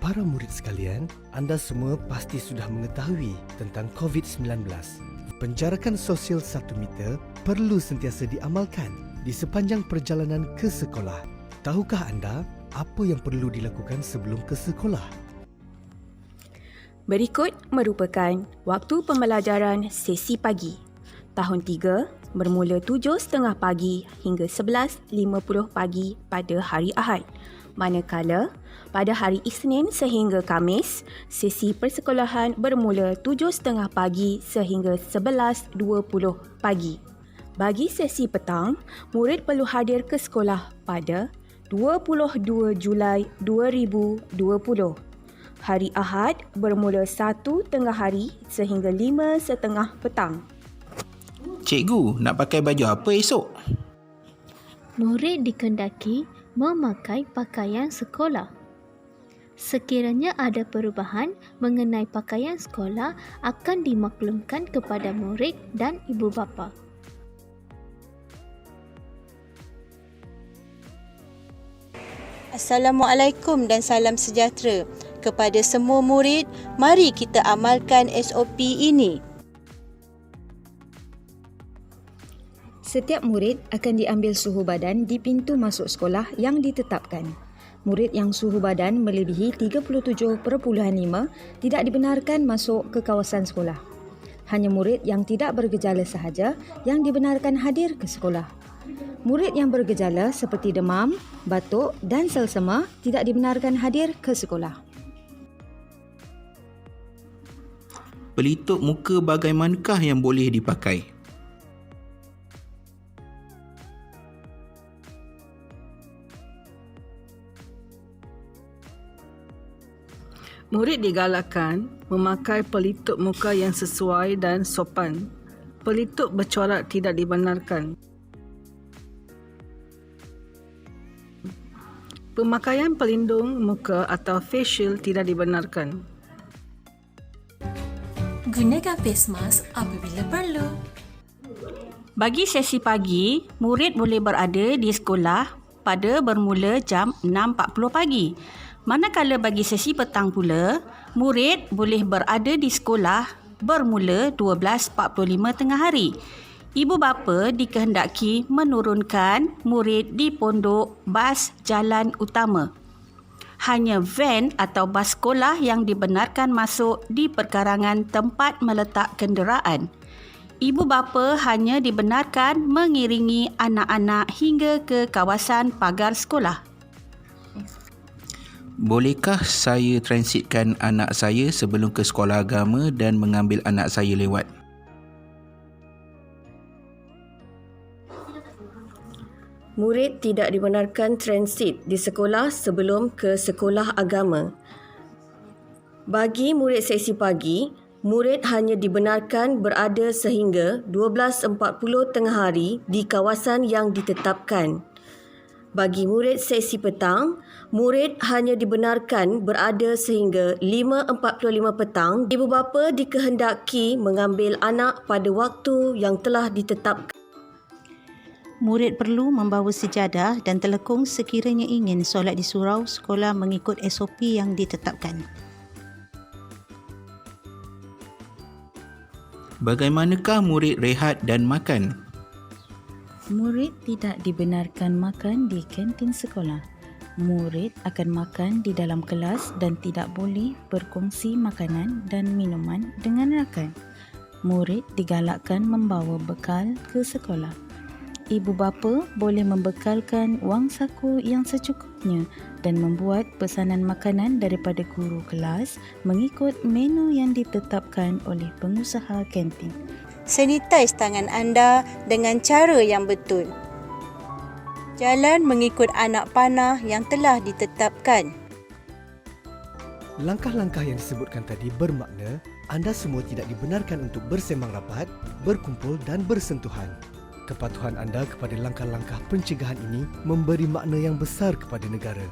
Para murid sekalian, anda semua pasti sudah mengetahui tentang COVID-19. Penjarakan sosial 1 meter perlu sentiasa diamalkan di sepanjang perjalanan ke sekolah. Tahukah anda apa yang perlu dilakukan sebelum ke sekolah? Berikut merupakan waktu pembelajaran sesi pagi. Tahun 3 bermula 7.30 pagi hingga 11.50 pagi pada hari Ahad. Manakala pada hari Isnin sehingga Khamis, sesi persekolahan bermula 7.30 pagi sehingga 11.20 pagi. Bagi sesi petang, murid perlu hadir ke sekolah pada 22 Julai 2020. Hari Ahad bermula 1 tengah hari sehingga 5.30 petang. Cikgu, nak pakai baju apa esok? Murid dikendaki memakai pakaian sekolah. Sekiranya ada perubahan mengenai pakaian sekolah akan dimaklumkan kepada murid dan ibu bapa. Assalamualaikum dan salam sejahtera. Kepada semua murid, mari kita amalkan SOP ini. Setiap murid akan diambil suhu badan di pintu masuk sekolah yang ditetapkan. Murid yang suhu badan melebihi 37.5 tidak dibenarkan masuk ke kawasan sekolah. Hanya murid yang tidak bergejala sahaja yang dibenarkan hadir ke sekolah. Murid yang bergejala seperti demam, batuk dan selsema tidak dibenarkan hadir ke sekolah. Pelitup muka bagaimanakah yang boleh dipakai? Murid digalakkan memakai pelitup muka yang sesuai dan sopan. Pelitup bercorak tidak dibenarkan. Pemakaian pelindung muka atau face shield tidak dibenarkan. Gunakan face mask apabila perlu. Bagi sesi pagi, murid boleh berada di sekolah pada bermula jam 6.40 pagi. Manakala bagi sesi petang pula, murid boleh berada di sekolah bermula 12.45 tengah hari. Ibu bapa dikehendaki menurunkan murid di pondok bas jalan utama. Hanya van atau bas sekolah yang dibenarkan masuk di perkarangan tempat meletak kenderaan. Ibu bapa hanya dibenarkan mengiringi anak-anak hingga ke kawasan pagar sekolah. Bolehkah saya transitkan anak saya sebelum ke sekolah agama dan mengambil anak saya lewat? Murid tidak dibenarkan transit di sekolah sebelum ke sekolah agama. Bagi murid sesi pagi, murid hanya dibenarkan berada sehingga 12.40 tengah hari di kawasan yang ditetapkan. Bagi murid sesi petang, murid hanya dibenarkan berada sehingga 5.45 petang. Ibu bapa dikehendaki mengambil anak pada waktu yang telah ditetapkan. Murid perlu membawa sejadah dan telekung sekiranya ingin solat di surau sekolah mengikut SOP yang ditetapkan. Bagaimanakah murid rehat dan makan? Murid tidak dibenarkan makan di kantin sekolah. Murid akan makan di dalam kelas dan tidak boleh berkongsi makanan dan minuman dengan rakan. Murid digalakkan membawa bekal ke sekolah. Ibu bapa boleh membekalkan wang saku yang secukupnya dan membuat pesanan makanan daripada guru kelas mengikut menu yang ditetapkan oleh pengusaha kantin. Sanitize tangan anda dengan cara yang betul. Jalan mengikut anak panah yang telah ditetapkan. Langkah-langkah yang disebutkan tadi bermakna anda semua tidak dibenarkan untuk bersembang rapat, berkumpul dan bersentuhan. Kepatuhan anda kepada langkah-langkah pencegahan ini memberi makna yang besar kepada negara.